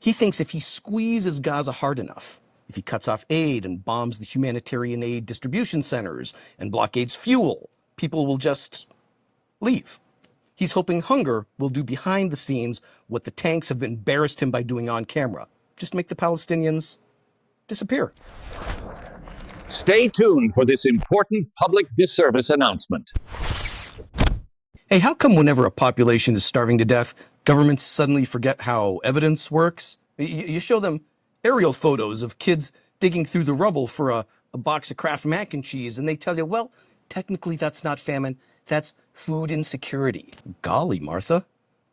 He thinks if he squeezes Gaza hard enough, if he cuts off aid and bombs the humanitarian aid distribution centers and blockades fuel, people will just leave. He's hoping hunger will do behind the scenes what the tanks have embarrassed him by doing on camera. Just make the Palestinians disappear. Stay tuned for this important public disservice announcement. Hey, how come whenever a population is starving to death, governments suddenly forget how evidence works? You show them aerial photos of kids digging through the rubble for a box of Kraft mac and cheese, and they tell you, well, technically that's not famine, that's food insecurity. Golly, Martha,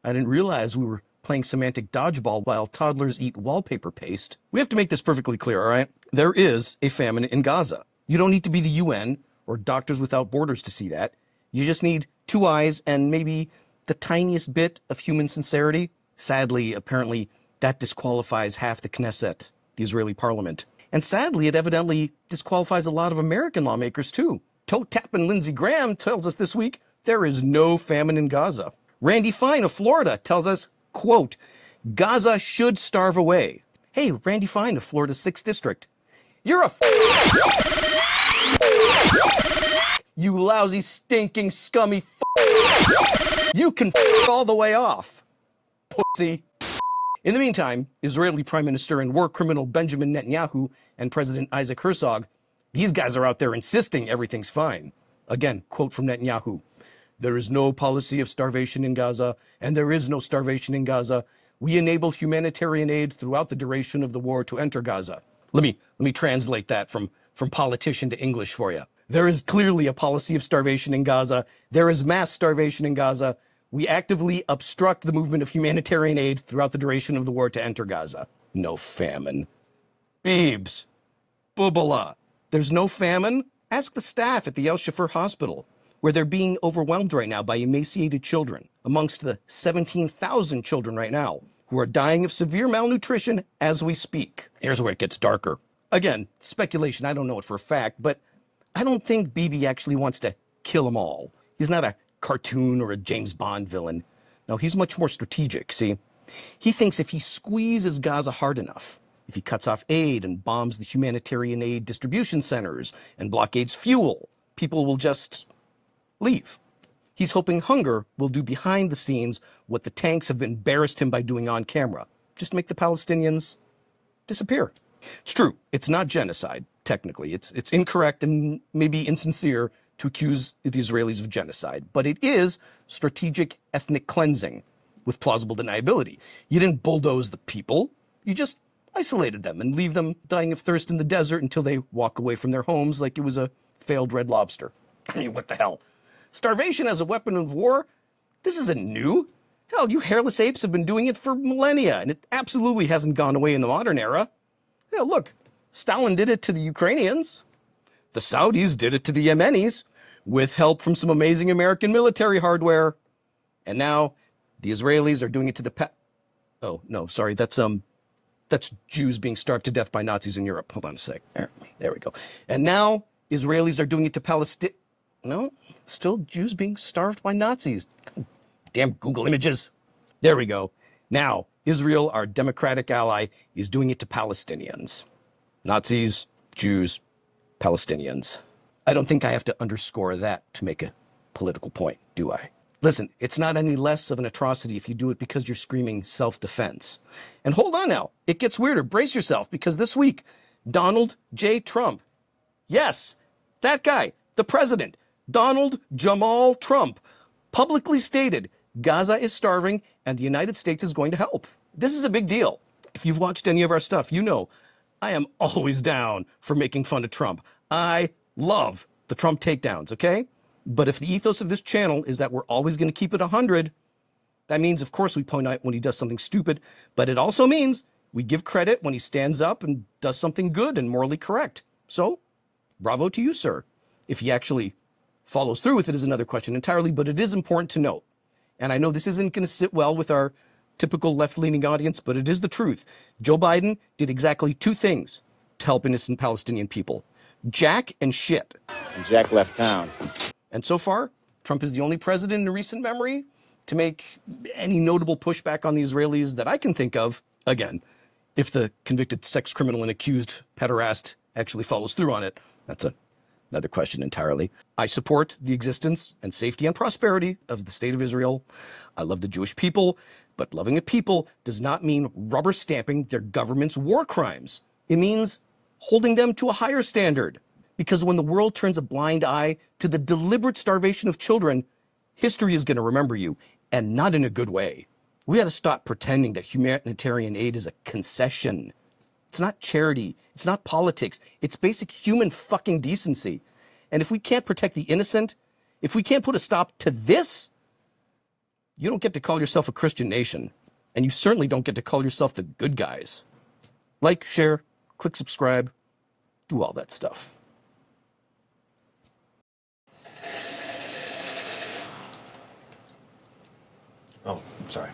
I didn't realize we were playing semantic dodgeball while toddlers eat wallpaper paste. We have to make this perfectly clear, all right? There is a famine in Gaza. You don't need to be the UN or Doctors Without Borders to see that. You just need 2 eyes and maybe the tiniest bit of human sincerity. Sadly, apparently, that disqualifies half the Knesset, the Israeli parliament. And sadly, it evidently disqualifies a lot of American lawmakers, too. Toe-tapping Lindsey Graham tells us this week there is no famine in Gaza. Randy Fine of Florida tells us, quote, Gaza should starve away. Hey, Randy Fine of Florida's 6th District. You're a you lousy, stinking, scummy You can all the way off, pussy. In the meantime, Israeli Prime Minister and war criminal Benjamin Netanyahu and President Isaac Herzog, these guys are out there insisting everything's fine. Again, quote from Netanyahu, there is no policy of starvation in Gaza, and there is no starvation in Gaza. We enable humanitarian aid throughout the duration of the war to enter Gaza. Let me translate that from politician to English for you. There is clearly a policy of starvation in Gaza. There is mass starvation in Gaza. We actively obstruct the movement of humanitarian aid throughout the duration of the war to enter Gaza. No famine. Beebs. Boobala. There's no famine? Ask the staff at the El Shafir Hospital, where they're being overwhelmed right now by emaciated children, amongst the 17,000 children right now who are dying of severe malnutrition as we speak. Here's where it gets darker. Again, speculation, I don't know it for a fact, but I don't think Bibi actually wants to kill them all. He's not a cartoon or a James Bond villain. No, he's much more strategic, see? He thinks if he squeezes Gaza hard enough, if he cuts off aid and bombs the humanitarian aid distribution centers and blockades fuel, people will just leave. He's hoping hunger will do behind the scenes what the tanks have embarrassed him by doing on camera. Just make the Palestinians disappear. It's true. It's not genocide, technically. It's incorrect and maybe insincere to accuse the Israelis of genocide. But it is strategic ethnic cleansing with plausible deniability. You didn't bulldoze the people. You just isolated them and leave them dying of thirst in the desert until they walk away from their homes like it was a failed Red Lobster. I mean, what the hell? Starvation as a weapon of war? This isn't new. Hell, you hairless apes have been doing it for millennia, and it absolutely hasn't gone away in the modern era. Yeah, look, Stalin did it to the Ukrainians. The Saudis did it to the Yemenis, with help from some amazing American military hardware. And now the Israelis are doing it to the Oh, no, sorry, that's Jews being starved to death by Nazis in Europe. Hold on a sec. There we go. And now Israelis are doing it to Palestine. No, still Jews being starved by Nazis. Damn Google images. There we go. Now, Israel, our democratic ally, is doing it to Palestinians. Nazis, Jews, Palestinians. I don't think I have to underscore that to make a political point, do I? Listen, it's not any less of an atrocity if you do it because you're screaming self-defense. And hold on now, it gets weirder. Brace yourself, because this week, Donald J. Trump, yes, that guy, the president, Donald Jamal Trump, publicly stated Gaza is starving and the United States is going to help. This is a big deal. If you've watched any of our stuff, you know I am always down for making fun of Trump. I love the Trump takedowns, okay? But if the ethos of this channel is that we're always going to keep it 100, that means, of course, we point out when he does something stupid, but it also means we give credit when he stands up and does something good and morally correct. So, bravo to you, sir. If he actually follows through with it is another question entirely, but it is important to note. And I know this isn't going to sit well with our typical left-leaning audience, but it is the truth. Joe Biden did exactly 2 things to help innocent Palestinian people. Jack and shit. And Jack left town. And so far, Trump is the only president in recent memory to make any notable pushback on the Israelis that I can think of. Again, If the convicted sex criminal and accused pederast actually follows through on it, that's another question entirely. I support the existence and safety and prosperity of the state of Israel. I love the Jewish people, but loving a people does not mean rubber stamping their government's war crimes. It means holding them to a higher standard. Because when the world turns a blind eye to the deliberate starvation of children, history is going to remember you, and not in a good way. We got to stop pretending that humanitarian aid is a concession. It's not charity. It's not politics. It's basic human fucking decency. And if we can't protect the innocent, if we can't put a stop to this, you don't get to call yourself a Christian nation. And you certainly don't get to call yourself the good guys. Like, share, click subscribe, do all that stuff. Oh, sorry.